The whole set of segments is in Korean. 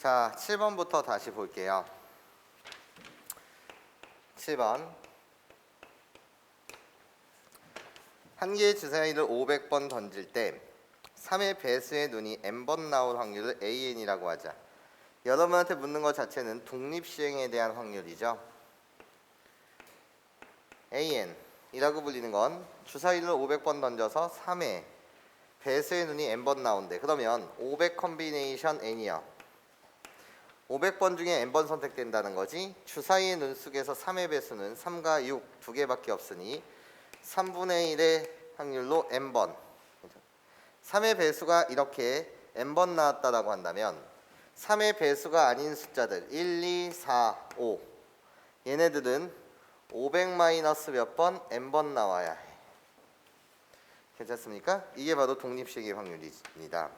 자, 7번부터 다시 볼게요. 7번. 한 개의 주사위를 500번 던질 때 3의 배수의 눈이 n번 나올 확률을 AN이라고 하자. 여러분한테 묻는 것 자체는 독립시행에 대한 확률이죠. AN이라고 불리는 건 주사위를 500번 던져서 3의 배수의 눈이 n번 나온대. 그러면 500 컴비네이션 n이요. 500번 중에 n번 선택된다는 거지. 주사위의 눈 속에서 3의 배수는 3과 6 두 개밖에 없으니 3분의 1의 확률로 n번. 3의 배수가 이렇게 n번 나왔다라고 한다면 3의 배수가 아닌 숫자들 1, 2, 4, 5 얘네들은 500 마이너스 몇 번? n번 나와야 해. 괜찮습니까? 이게 바로 독립시행의 확률입니다.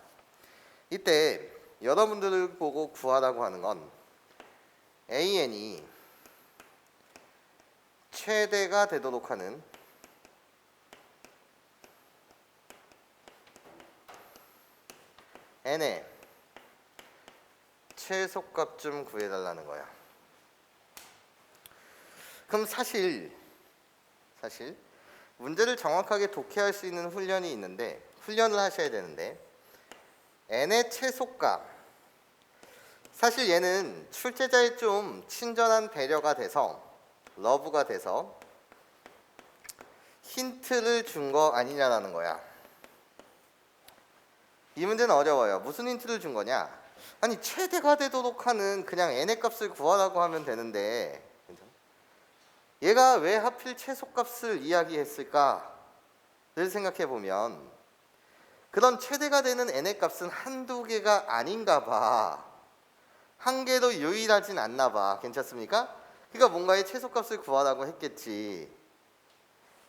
이때 여러분들을 보고 구하라고 하는 건 AN이 최대가 되도록 하는 n의 최소값 좀 구해달라는 거야. 그럼 사실 문제를 정확하게 독해할 수 있는 훈련이 있는데 훈련을 하셔야 되는데 n의 최소값, 사실 얘는 출제자의 좀 친절한 배려가 돼서 러브가 돼서 힌트를 준 거 아니냐라는 거야. 이 문제는 어려워요. 무슨 힌트를 준 거냐? 아니 최대가 되도록 하는 그냥 n의 값을 구하라고 하면 되는데 얘가 왜 하필 최소값을 이야기했을까를 생각해 보면 그런 최대가 되는 n의 값은 한두 개가 아닌가 봐. 한 개도 유일하진 않나 봐. 괜찮습니까? 그러니까 뭔가의 최소값을 구하라고 했겠지.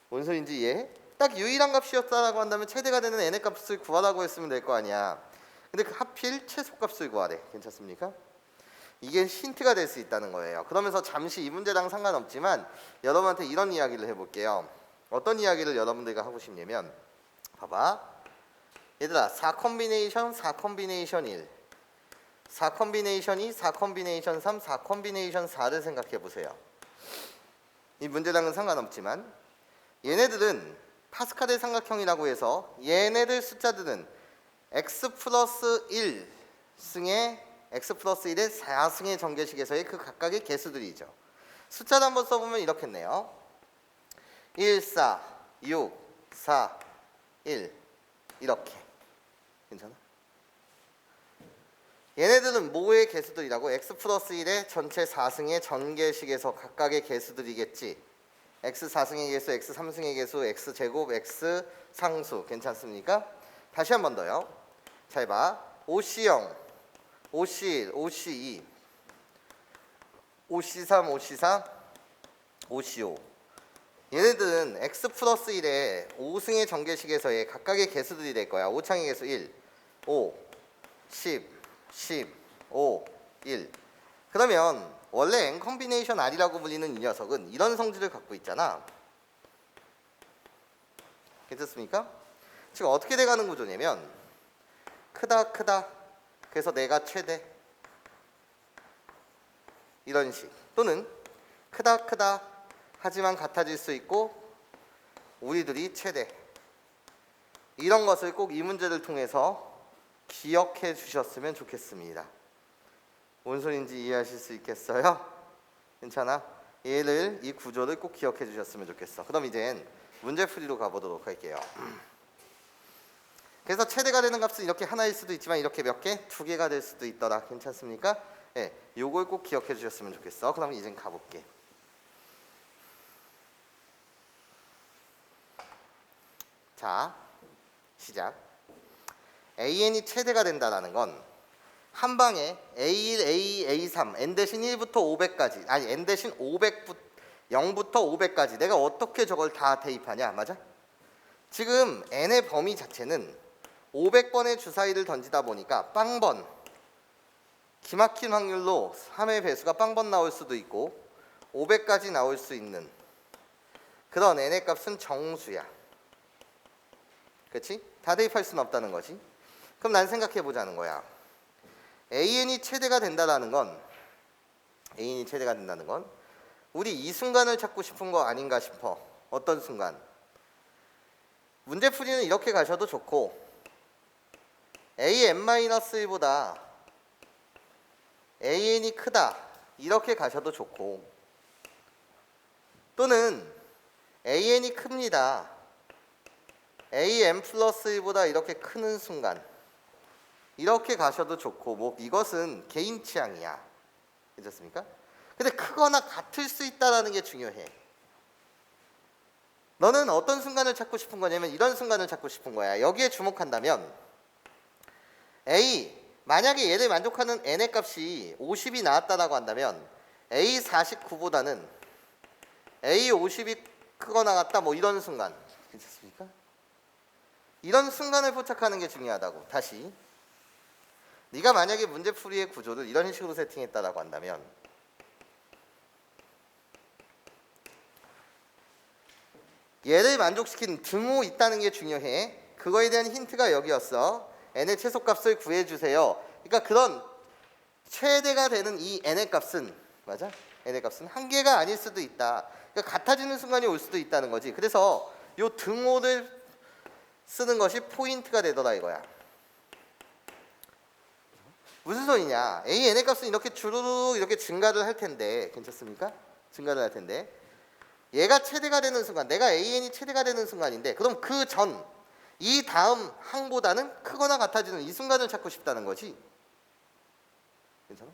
뭔 소린지 이해해? 딱 유일한 값이었다라고 한다면 최대가 되는 n의 값을 구하라고 했으면 될 거 아니야. 근데 하필 최소값을 구하래. 괜찮습니까? 이게 힌트가 될 수 있다는 거예요. 그러면서 잠시 이 문제랑 상관없지만 여러분한테 이런 이야기를 해볼게요. 어떤 이야기를 여러분들과 하고 싶냐면 봐봐. 얘들아 4 컴비네이션 4 컴비네이션 1 4 컴비네이션 2 4 컴비네이션 3 4 컴비네이션 4를 생각해 보세요. 이 문제랑은 상관없지만 얘네들은 파스칼의 삼각형이라고 해서 얘네들 숫자들은 x 플러스 1 승의 x 플러스 1의 4승의 전개식에서의 그 각각의 개수들이죠. 숫자를 한번 써보면 이렇겠네요. 1, 4, 6, 4, 1 이렇게. 괜찮아? 얘네들은 뭐의 개수들이라고? x 플러스 1의 전체 4승의 전개식에서 각각의 개수들이겠지. x 4승의 개수, x 3승의 개수, x 제곱, x 상수. 괜찮습니까? 다시 한 번 더요. 잘 봐. OC0, OC1, OC2, OC3, OC4, OC5 얘네들은 x 플러스 1의 5승의 전개식에서의 각각의 개수들이 될 거야. 5창의 개수 1, 5, 10, 10, 5, 1 그러면 원래 n 컴비네이션 R이라고 불리는 이 녀석은 이런 성질을 갖고 있잖아. 괜찮습니까? 지금 어떻게 돼가는 구조냐면 크다 그래서 내가 최대 이런 식, 또는 크다 하지만 같아질 수 있고 우리들이 최대, 이런 것을 꼭 이 문제를 통해서 기억해 주셨으면 좋겠습니다. 뭔 소린지 이해하실 수 있겠어요? 괜찮아? 이 구조를 꼭 기억해 주셨으면 좋겠어. 그럼 이젠 문제풀이로 가보도록 할게요. 그래서 최대가 되는 값은 이렇게 하나일 수도 있지만 이렇게 몇 개? 두 개가 될 수도 있더라. 괜찮습니까? 네, 요걸 꼭 기억해 주셨으면 좋겠어. 그럼 이젠 가볼게. 자, 시작. AN이 최대가 된다는 건 한 방에 A1, A2, A3, n 대신 1부터 500까지, 아니 n 대신 0부터 500까지 내가 어떻게 저걸 다 대입하냐, 맞아? 지금 n의 범위 자체는 500번의 주사위를 던지다 보니까 빵번, 기막힌 확률로 3의 배수가 빵번 나올 수도 있고 500까지 나올 수 있는 그런 n의 값은 정수야. 그렇지? 다 대입할 수는 없다는 거지. 그럼 난 생각해 보자는 거야. AN이 최대가 된다는 건 우리 이 순간을 찾고 싶은 거 아닌가 싶어. 어떤 순간? 문제풀이는 이렇게 가셔도 좋고 AN-1보다 AN이 크다 이렇게 가셔도 좋고, 또는 AN이 큽니다. AN 플러스 1보다 이렇게 크는 순간 이렇게 가셔도 좋고, 뭐 이것은 개인 취향이야. 괜찮습니까? 근데 크거나 같을 수 있다는 게 중요해. 너는 어떤 순간을 찾고 싶은 거냐면 이런 순간을 찾고 싶은 거야. 여기에 주목한다면 A, 만약에 얘를 만족하는 n의 값이 50이 나왔다라고 한다면 A 49보다는 A 50이 크거나 같다, 뭐 이런 순간. 괜찮습니까? 이런 순간을 포착하는 게 중요하다고. 다시, 네가 만약에 문제풀이의 구조를 이런 식으로 세팅했다라고 한다면 얘를 만족시키는 등호 있다는 게 중요해. 그거에 대한 힌트가 여기였어. n의 최소값을 구해주세요. 그러니까 그런 최대가 되는 이 n의 값은, 맞아? n의 값은 한 개가 아닐 수도 있다. 그러니까 같아지는 순간이 올 수도 있다는 거지. 그래서 요 등호를 쓰는 것이 포인트가 되더라 이거야. 무슨 소리냐? a n의 값은 이렇게 주르륵 이렇게 증가를 할 텐데, 괜찮습니까? 증가를 할 텐데 얘가 최대가 되는 순간, 내가 AN이 최대가 되는 순간인데, 그럼 그 전, 이 다음 항보다는 크거나 같아지는 이 순간을 찾고 싶다는 거지. 괜찮아?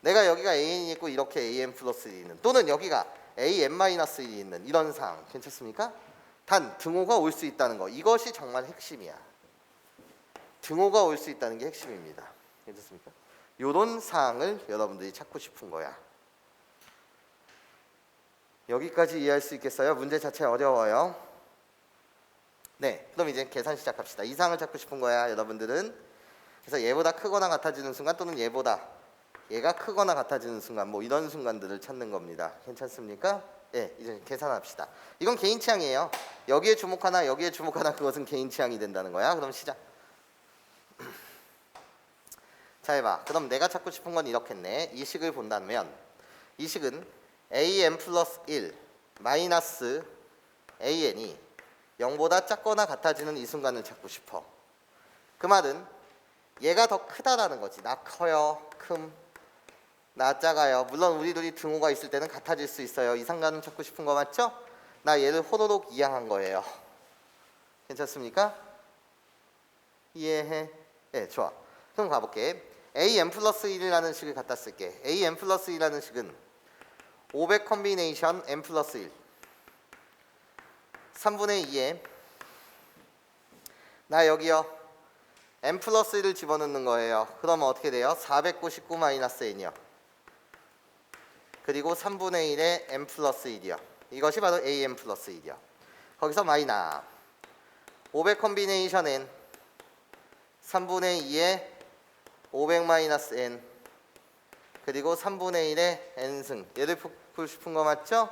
내가 여기가 AN이 있고 이렇게 AN 플러스 1이 있는, 또는 여기가 AN 마이너스 1이 있는 이런 상황, 괜찮습니까? 단 등호가 올 수 있다는 거, 이것이 정말 핵심이야. 등호가 올 수 있다는 게 핵심입니다. 괜찮습니까? 이런 사항을 여러분들이 찾고 싶은 거야. 여기까지 이해할 수 있겠어요? 문제 자체 어려워요. 네, 그럼 이제 계산 시작합시다. 이 사항을 찾고 싶은 거야, 여러분들은. 그래서 얘보다 크거나 같아지는 순간, 또는 얘가 크거나 같아지는 순간, 뭐 이런 순간들을 찾는 겁니다. 괜찮습니까? 네, 이제 계산합시다. 이건 개인 취향이에요. 여기에 주목하나 여기에 주목하나 그것은 개인 취향이 된다는 거야. 그럼 시작. 자, 해봐. 그럼 내가 찾고 싶은 건 이렇겠네. 이 식을 본다면 이 식은 AN 플러스 1 마이너스 AN이 0보다 작거나 같아지는 이 순간을 찾고 싶어. 그 말은 얘가 더 크다라는 거지. 나 커요, 나 작아요. 물론 우리 둘이 등호가 있을 때는 같아질 수 있어요. 이 순간을 찾고 싶은 거 맞죠? 나 얘를 호로록 이해한 거예요. 괜찮습니까? 이해해? 네, 좋아. 그럼 가볼게. AN 플러스 1이라는 식을 갖다 쓸게. AN 플러스 1이라는 식은 500 컴비네이션 n 플러스 1 3분의 2에 나 여기요 n 플러스 1을 집어넣는 거예요. 그러면 어떻게 돼요? 499 마이너스 n이요. 그리고 3분의 1에 n 플러스 1이요. 이것이 바로 an 플러스 1이요. 거기서 마이너 500 컴비네이션 n 3분의 2에 500 마이너스 n 그리고 3분의 1의 n승. 얘를 풀고 싶은 거 맞죠?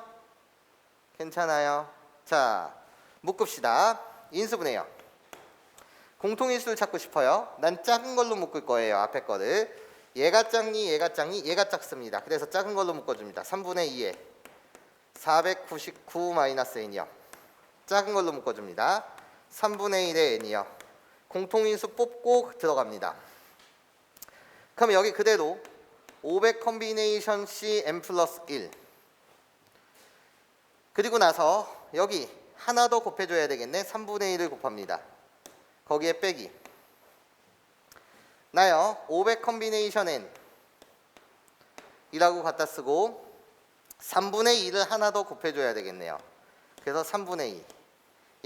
괜찮아요. 자, 묶읍시다. 인수분해요. 공통인수를 찾고 싶어요. 난 작은 걸로 묶을 거예요. 앞에 거를. 얘가 작니 얘가 작니 얘가 작습니다. 그래서 작은 걸로 묶어줍니다. 3분의 2에 499 마이너스 n이요. 작은 걸로 묶어줍니다. 3분의 1의 n이요. 공통인수 뽑고 들어갑니다. 그럼 여기 그대로 500 컴비네이션 C n 플러스 1 그리고 나서 여기 하나 더 곱해줘야 되겠네. 3분의 1을 곱합니다. 거기에 빼기 나요 500 컴비네이션 n 이라고 갖다 쓰고 3분의 2를 하나 더 곱해줘야 되겠네요. 그래서 3분의 2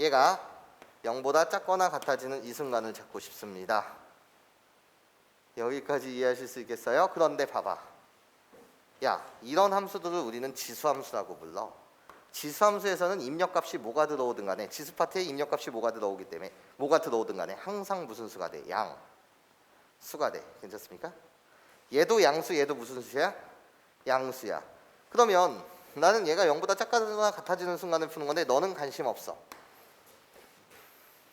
얘가 0보다 작거나 같아지는 이 순간을 찾고 싶습니다. 여기까지 이해하실 수 있겠어요? 그런데 봐봐. 야, 이런 함수들을 우리는 지수함수라고 불러. 지수함수에서는 입력값이 뭐가 들어오든 간에 지수 파트에 입력값이 뭐가 들어오기 때문에 뭐가 들어오든 간에 항상 무슨 수가 돼? 수가 돼. 괜찮습니까? 얘도 양수, 얘도 무슨 수야? 양수야. 그러면 나는 얘가 0보다 작거나 같아지는 순간을 푸는 건데 너는 관심 없어.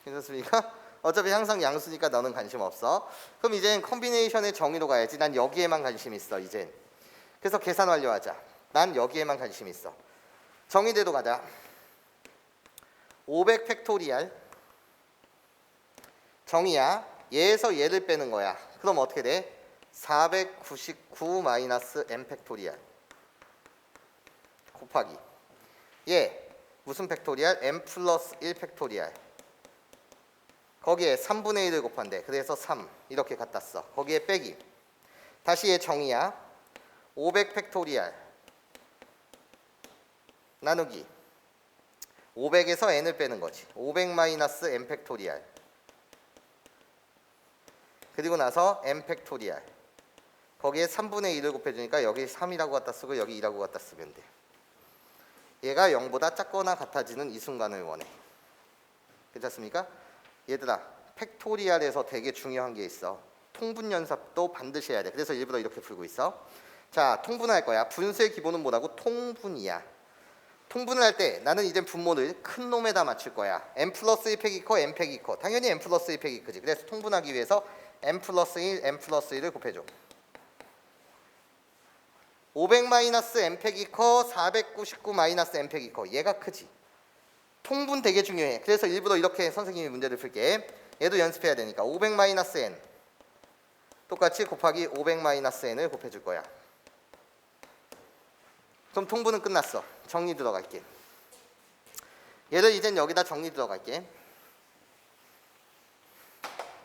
괜찮습니까? 어차피 항상 양수니까 너는 관심 없어. 그럼 이젠 컴비네이션의 정의로 가야지. 난 여기에만 관심 있어 이젠. 그래서 계산 완료하자. 난 여기에만 관심 있어. 정의대로 가자. 500 팩토리알 정의야. 얘에서 얘를 빼는 거야. 그럼 어떻게 돼? 499 마이너스 n 팩토리알 곱하기 얘 무슨 팩토리알? n 플러스 1 팩토리알 거기에 3분의 1을 곱한대. 그래서 3 이렇게 갖다 써. 거기에 빼기 다시 얘 정의야. 500 팩토리알 나누기 500에서 n을 빼는 거지. 500 마이너스 n 팩토리알 그리고 나서 n 팩토리알 거기에 3분의 1을 곱해주니까 여기 3이라고 갖다 쓰고 여기 2라고 갖다 쓰면 돼. 얘가 0보다 작거나 같아지는 이 순간을 원해. 괜찮습니까? 얘들아 팩토리알에서 되게 중요한 게 있어. 통분연습도 반드시 해야 돼. 그래서 일부러 이렇게 풀고 있어. 자, 통분할 거야. 분수의 기본은 뭐라고? 통분이야. 통분을 할 때 나는 이제 분모를 큰 놈에다 맞출 거야. n 플러스 1 팩이 커, n 팩이 커. 당연히 n 플러스 1 팩이 크지. 그래서 통분하기 위해서 n 플러스 1, n 플러스 1을 곱해줘. 500 마이너스 n 팩이 커, 499 마이너스 n 팩이 커. 얘가 크지. 통분 되게 중요해. 그래서 일부러 이렇게 선생님이 문제를 풀게. 얘도 연습해야 되니까 500 마이너스 n 똑같이 곱하기 500 마이너스 n을 곱해줄 거야. 그럼 통분은 끝났어. 정리 들어갈게. 얘를 이젠 여기다 정리 들어갈게.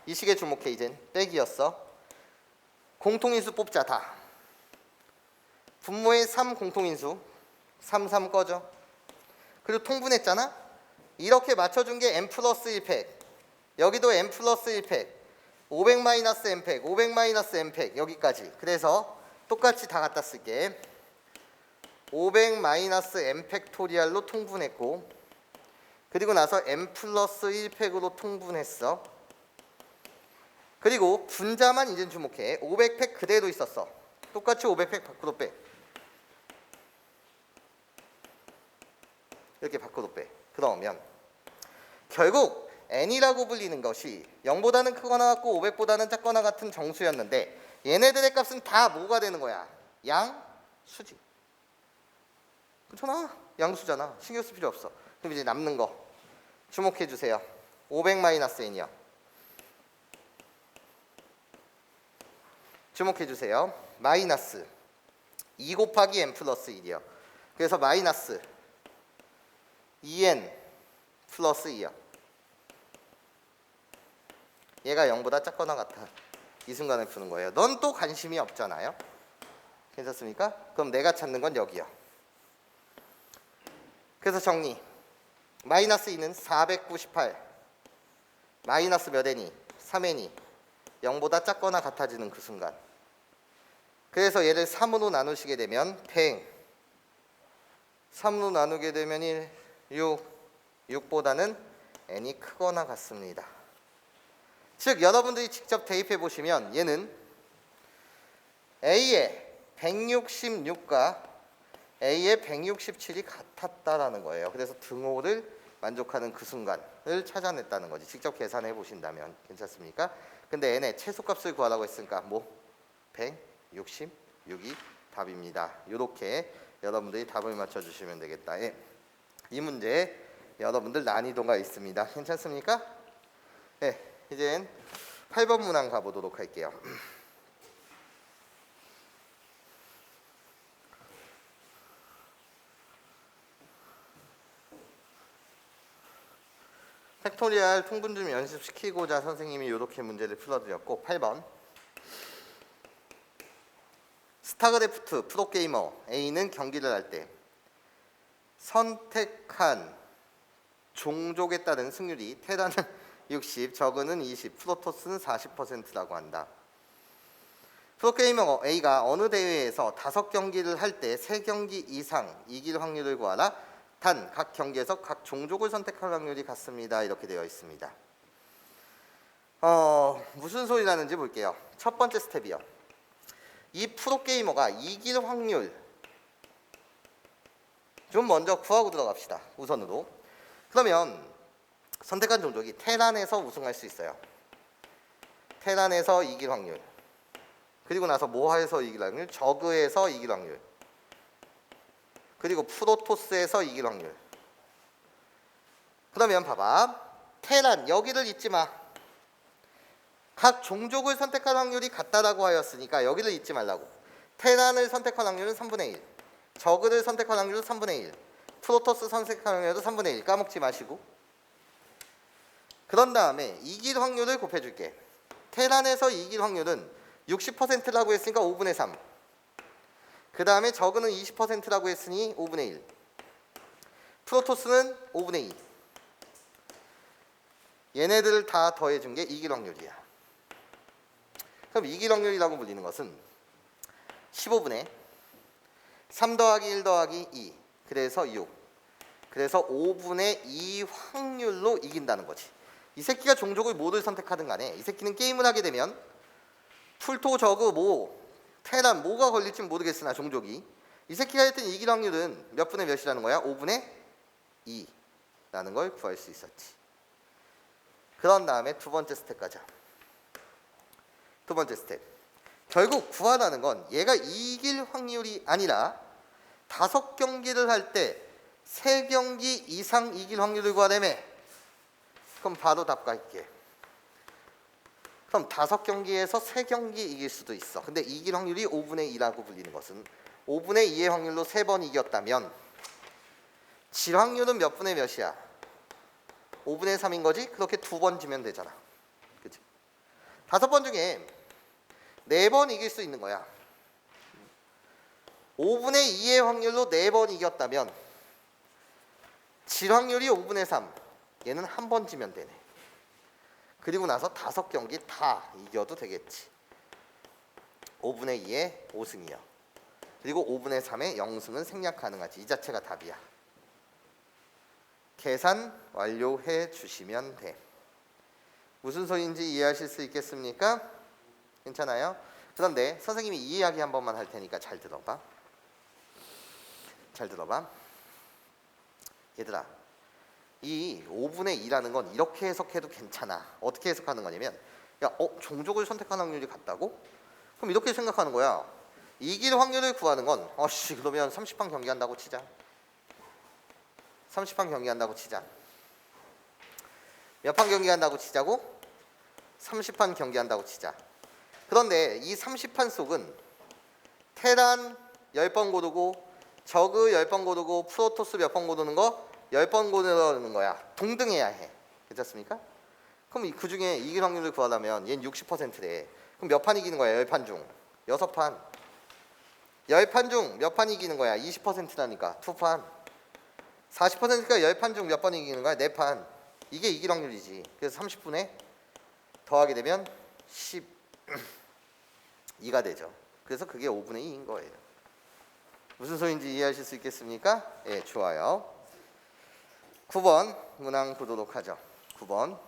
이 식에 주목해. 이젠 빼기였어. 공통인수 뽑자. 다 분모의 3 공통인수 3, 3 꺼져. 그리고 통분했잖아. 이렇게 맞춰준 게 n 플러스 1팩 여기도 n 플러스 1팩 500 마이너스 n팩 500 마이너스 n팩 여기까지. 그래서 똑같이 다 갖다 쓸게. 500 마이너스 n 팩토리알로 통분했고 그리고 나서 n 플러스 1팩으로 통분했어. 그리고 분자만 이젠 주목해. 500팩 그대로 있었어. 똑같이 500팩 밖으로 빼. 이렇게 밖으로 빼. 그러면 결국 n이라고 불리는 것이 0보다는 크거나 같고 500보다는 작거나 같은 정수였는데 얘네들의 값은 다 뭐가 되는 거야? 양수지. 그렇잖아. 양수잖아. 신경 쓸 필요 없어. 그럼 이제 남는 거 주목해 주세요. 500 마이너스 n이요. 주목해 주세요. 마이너스 2 곱하기 n 플러스 1이요. 그래서 마이너스 2n 플러스 2요. 얘가 0보다 작거나 같아. 이 순간을 푸는 거예요. 넌 또 관심이 없잖아요. 괜찮습니까? 그럼 내가 찾는 건 여기요. 그래서 정리. 마이너스 2는 498 마이너스 몇 n이? 3n이 0보다 작거나 같아지는 그 순간. 그래서 얘를 3으로 나누시게 되면 100 3으로 나누게 되면 1 6보다는 n이 크거나 같습니다. 즉 여러분들이 직접 대입해 보시면 얘는 A의 166과 A의 167이 같았다라는 거예요. 그래서 등호를 만족하는 그 순간을 찾아냈다는 거지. 직접 계산해 보신다면 괜찮습니까? 근데 n의 최소값을 구하라고 했으니까 뭐 166이 답입니다. 이렇게 여러분들이 답을 맞춰주시면 되겠다. 예. 이 문제에 여러분들 난이도가 있습니다. 괜찮습니까? 네, 이젠 8번 문항 가보도록 할게요. 팩토리알 통분 좀 연습시키고자 선생님이 이렇게 문제를 풀어드렸고 8번 스타크래프트 프로게이머 A는 경기를 할 때 선택한 종족에 따른 승률이 테라는 60, 저그는 20, 프로토스는 40%라고 한다. 프로게이머 A가 어느 대회에서 5경기를 할 때 3경기 이상 이길 확률을 구하라. 단 각 경기에서 각 종족을 선택할 확률이 같습니다. 이렇게 되어 있습니다. 무슨 소리 나는지 볼게요. 첫 번째 스텝이요. 이 프로게이머가 이길 확률 좀 먼저 구하고 들어갑시다. 우선으로. 그러면 선택한 종족이 테란에서 우승할 수 있어요. 테란에서 이길 확률. 그리고 나서 모하에서 이길 확률, 저그에서 이길 확률. 그리고 프로토스에서 이길 확률. 그러면 봐봐. 테란 여기를 잊지 마. 각 종족을 선택할 확률이 같다라고 하였으니까 여기를 잊지 말라고. 테란을 선택할 확률은 3분의 1. 저그를 선택할 확률은 3분의 1. 프로토스 선택할 확률도 3분의 1. 까먹지 마시고. 그런 다음에 이길 확률을 곱해줄게. 테란에서 이길 확률은 60%라고 했으니까 5분의 3. 그 다음에 저그는 20%라고 했으니 5분의 1. 프로토스는 5분의 2. 얘네들을 다 더해준 게 이길 확률이야. 그럼 이길 확률이라고 불리는 것은 15분의 3 더하기 1 더하기 2. 그래서 6. 그래서 5분의 2 확률로 이긴다는 거지. 이 새끼가 종족을 뭐를 선택하든 간에 이 새끼는 게임을 하게 되면 풀토 저그 테란 뭐가 걸릴지 모르겠으나 종족이 이 새끼가 했던 이길 확률은 몇 분의 몇이라는 거야? 5분의 2라는 걸 구할 수 있었지. 그런 다음에 두 번째 스텝 가자. 두 번째 스텝. 결국 구하라는 건 얘가 이길 확률이 아니라 5경기를 할 때 3경기 이상 이길 확률을 구하라며. 그럼 바로 답 갈게. 그럼 5경기에서 3경기 이길 수도 있어. 근데 이길 확률이 5분의 2라고 불리는 것은 5분의 2의 확률로 3번 이겼다면 질 확률은 몇 분의 몇이야? 5분의 3인 거지? 그렇게 2번 지면 되잖아. 그치? 5번 중에 4번 이길 수 있는 거야. 5분의 2의 확률로 4번 이겼다면 질 확률이 5분의 3. 얘는 한 번 지면 되네. 그리고 나서 5경기 다 이겨도 되겠지. 5분의 2의 5승이요. 그리고 5분의 3의 0승은 생략 가능하지. 이 자체가 답이야. 계산 완료해 주시면 돼. 무슨 소리인지 이해하실 수 있겠습니까? 괜찮아요? 그런데 선생님이 이 이야기 한 번만 할 테니까 잘 들어봐. 잘 들어봐. 얘들아, 이 5분의 2라는 건 이렇게 해석해도 괜찮아. 어떻게 해석하는 거냐면 종족을 선택하는 확률이 같다고? 그럼 이렇게 생각하는 거야. 이길 확률을 구하는 건 그러면 30판 경기한다고 치자. 30판 경기한다고 치자. 몇 판 경기한다고 치자고? 30판 경기한다고 치자. 그런데 이 30판 속은 테란 10번 고르고 저그 10번 고르고 프로토스 몇 번 고르는 거 10번 고르는 거야. 동등해야 해. 괜찮습니까? 그럼 그 중에 이길 확률을 구하려면 얘는 60%래. 그럼 몇 판 이기는 거야? 10판 중 6판. 10판 중 몇 판 이기는 거야? 20%라니까 2판. 40%니까 10판 중 몇 번 이기는 거야? 4판. 이게 이길 확률이지. 그래서 30분에 더하게 되면 12가 되죠. 그래서 그게 5분의 2인 거예요. 무슨 소리인지 이해하실 수 있겠습니까? 예, 좋아요. 9번 문항 보도록 하죠. 9번.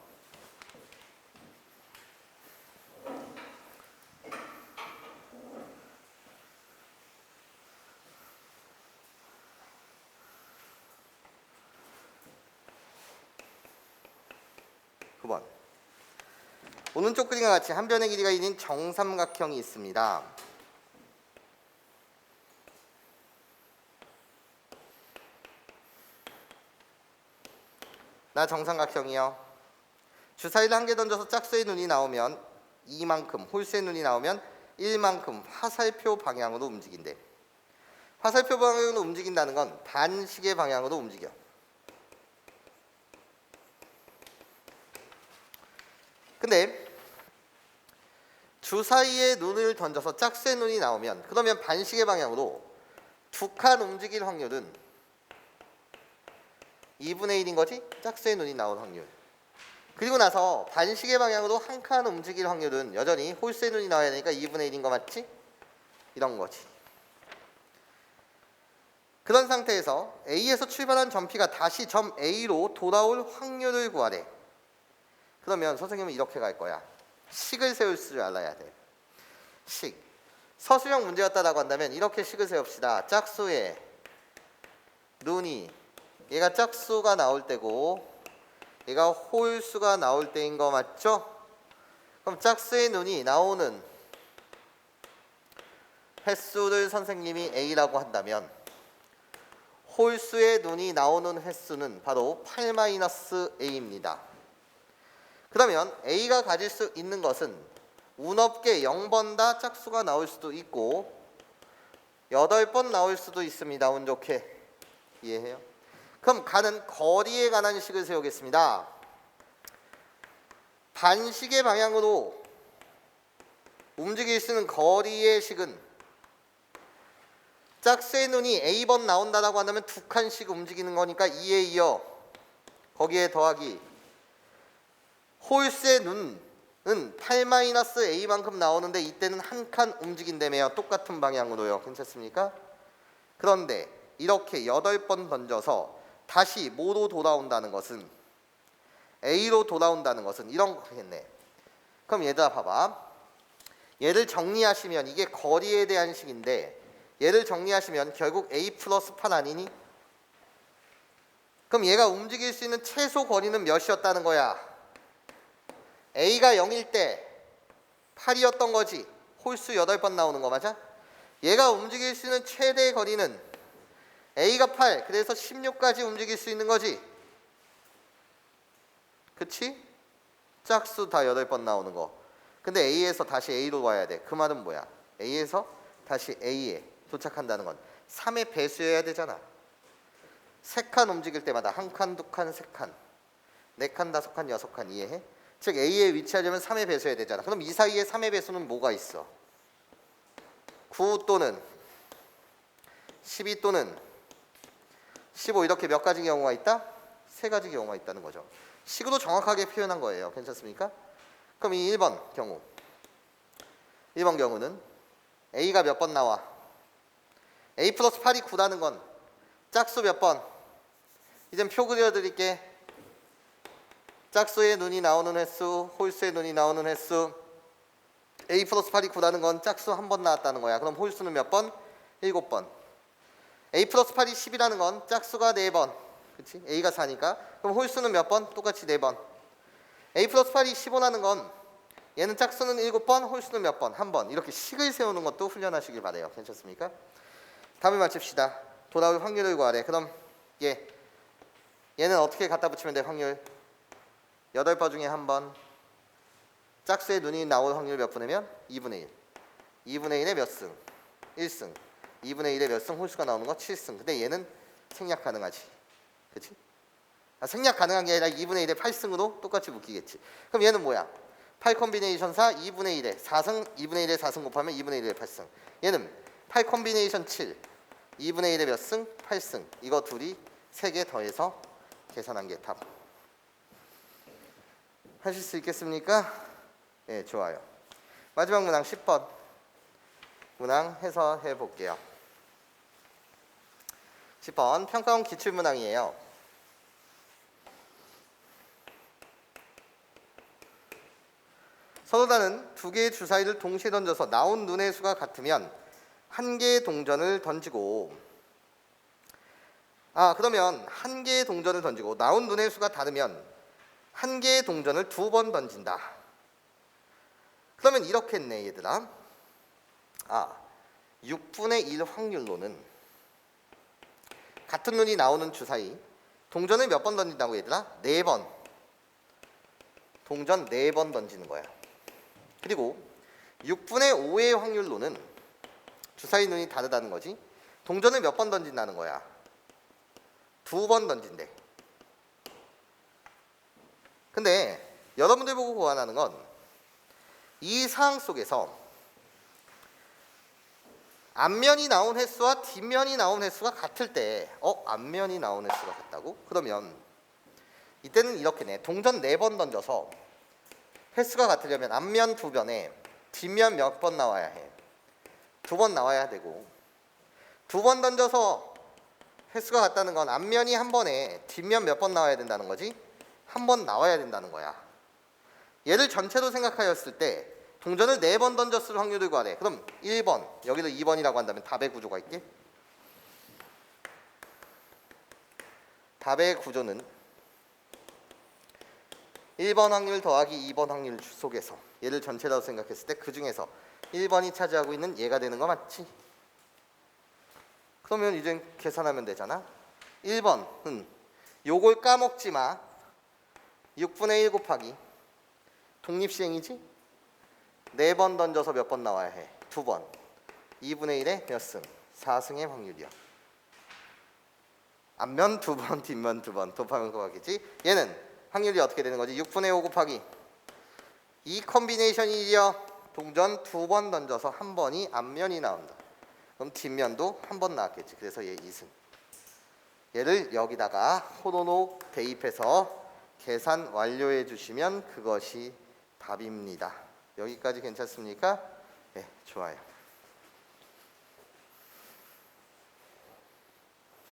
오른쪽 그림과 같이 한 변의 길이가 1인 정삼각형이 있습니다. 나 정삼각형이요. 주사위를 한 개 던져서 짝수의 눈이 나오면 2만큼, 홀수의 눈이 나오면 1만큼 화살표 방향으로 움직인대. 화살표 방향으로 움직인다는 건 반시계 방향으로 움직여. 근데 주사위에 눈을 던져서 짝수의 눈이 나오면 그러면 반시계 방향으로 2칸 움직일 확률은 2분의 1인 거지? 짝수의 눈이 나올 확률. 그리고 나서 반시계 방향으로 1칸 움직일 확률은 여전히 홀수의 눈이 나와야 되니까 2분의 1인 거 맞지? 이런 거지. 그런 상태에서 A에서 출발한 점P가 다시 점 A로 돌아올 확률을 구하래. 그러면 선생님은 이렇게 갈 거야. 식을 세울 줄 알아야 돼. 식. 서술형 문제였다라고 한다면 이렇게 식을 세웁시다. 짝수에 눈이 얘가 짝수가 나올 때고 얘가 홀수가 나올 때인 거 맞죠? 그럼 짝수의 눈이 나오는 횟수를 선생님이 A라고 한다면 홀수의 눈이 나오는 횟수는 바로 8-A입니다. 그러면 A가 가질 수 있는 것은 운 없게 0번 다 짝수가 나올 수도 있고 8번 나올 수도 있습니다. 운 좋게. 이해해요? 그럼 가는 거리에 관한 식을 세우겠습니다. 반식의 방향으로 움직일 수 있는 거리의 식은 짝수의 눈이 A번 나온다라고 한다면 두 칸씩 움직이는 거니까 2에 이어 거기에 더하기 홀수의 눈은 8-A만큼 나오는데 이때는 한 칸 움직인다며요. 똑같은 방향으로요. 괜찮습니까? 그런데 이렇게 8번 던져서 다시 뭐로 돌아온다는 것은 A로 돌아온다는 것은 이런 거겠네. 그럼 얘들아 봐봐. 얘를 정리하시면 이게 거리에 대한 식인데 얘를 정리하시면 결국 A 플러스 8 아니니? 그럼 얘가 움직일 수 있는 최소 거리는 몇이었다는 거야? A가 0일 때 8이었던 거지. 홀수 8번 나오는 거 맞아? 얘가 움직일 수 있는 최대 거리는 A가 8, 그래서 16까지 움직일 수 있는 거지. 그치? 짝수 다 8번 나오는 거. 근데 A에서 다시 A로 와야 돼. 그 말은 뭐야? A에서 다시 A에 도착한다는 건 3의 배수여야 되잖아. 3칸 움직일 때마다 1칸, 2칸, 3칸, 4칸, 5칸, 6칸 이해해? 즉 A에 위치하려면 3의 배수여야 되잖아. 그럼 이 사이에 3의 배수는 뭐가 있어? 9 또는 12 또는 15 이렇게 몇 가지 경우가 있다? 3가지 경우가 있다는 거죠. 식으로 정확하게 표현한 거예요. 괜찮습니까? 그럼 이 1번 경우는 A가 몇 번 나와? A 플러스 8이 9라는 건 짝수 몇 번? 이젠 표 그려드릴게. 짝수의 눈이 나오는 횟수, 홀수의 눈이 나오는 횟수. A 플러스 8이 9라는 건 짝수 한 번 나왔다는 거야. 그럼 홀수는 몇 번? 7번. A 플러스 8이 10이라는 건 짝수가 4번. 그치? A가 4니까. 그럼 홀수는 몇 번? 똑같이 4번. A 플러스 8이 15라는 건 얘는 짝수는 7번, 홀수는 몇 번? 1번. 이렇게 식을 세우는 것도 훈련하시길 바래요. 괜찮습니까? 답을 맞춥시다. 돌아올 확률을 구하래. 그럼 얘는 어떻게 갖다 붙이면 돼? 확률 8번 중에 1번. 짝수의 눈이 나올 확률 몇 분이면? 2분의 1. 2분의 1의 몇 승? 1승. 2분의 1의 몇 승? 홀수가 나오는 거 7승. 근데 얘는 생략 가능하지. 그치? 생략 가능한 게 아니라 2분의 1의 8승으로 똑같이 묶이겠지. 그럼 얘는 뭐야? 8 콤비네이션 4 2분의 1의 4승 2분의 1의 4승 곱하면 2분의 1의 8승. 얘는 8 콤비네이션 7 2분의 1의 몇 승? 8승. 이거 둘이 3개 더해서 계산한 게 답. 하실 수 있겠습니까? 네, 좋아요. 마지막 문항 10번 문항 해서 해볼게요. 10번 평가원 기출문항이에요. 서로다른 두 개의 주사위를 동시에 던져서 나온 눈의 수가 같으면 한 개의 동전을 던지고 그러면 한 개의 동전을 던지고 나온 눈의 수가 다르면 한 개의 동전을 2번 던진다. 그러면 이렇게 했네 얘들아. 6분의 1 확률로는 같은 눈이 나오는 주사위 동전을 몇 번 던진다고 얘들아? 4번. 동전 4번 던지는 거야. 그리고 6분의 5의 확률로는 주사위 눈이 다르다는 거지. 동전을 몇 번 던진다는 거야? 2번 던진대. 근데 여러분들 보고 고안하는 건 이 사항 속에서 앞면이 나온 횟수와 뒷면이 나온 횟수가 같을 때 앞면이 나온 횟수가 같다고? 그러면 이때는 이렇게 내. 동전 4번 던져서 횟수가 같으려면 앞면 2변에 뒷면 몇 번 나와야 해? 2번 나와야 되고 2번 던져서 횟수가 같다는 건 앞면이 한 번에 뒷면 몇 번 나와야 된다는 거지? 한 번 나와야 된다는 거야. 얘를 전체로 생각하였을 때 동전을 4번 던졌을 확률을 구하래. 그럼 1번, 여기도 2번이라고 한다면 답의 구조가 있게? 답의 구조는 1번 확률 더하기 2번 확률 속에서 얘를 전체라고 생각했을 때 그 중에서 1번이 차지하고 있는 얘가 되는 거 맞지? 그러면 이제 계산하면 되잖아. 1번은 요걸 까먹지 마. 6분의 1 곱하기 독립시행이지? 4번 던져서 몇 번 나와야 해? 2번. 2분의 1에 몇 승? 4승의 확률이야. 앞면 2번, 뒷면 2번 곱하면 그거겠지? 얘는 확률이 어떻게 되는 거지? 6분의 5 곱하기 이 컨비네이션이요. 동전 2번 던져서 한 번이 앞면이 나온다. 그럼 뒷면도 한 번 나왔겠지. 그래서 얘 2승. 얘를 여기다가 호로로 대입해서 계산 완료해 주시면 그것이 답입니다. 여기까지 괜찮습니까? 네, 좋아요.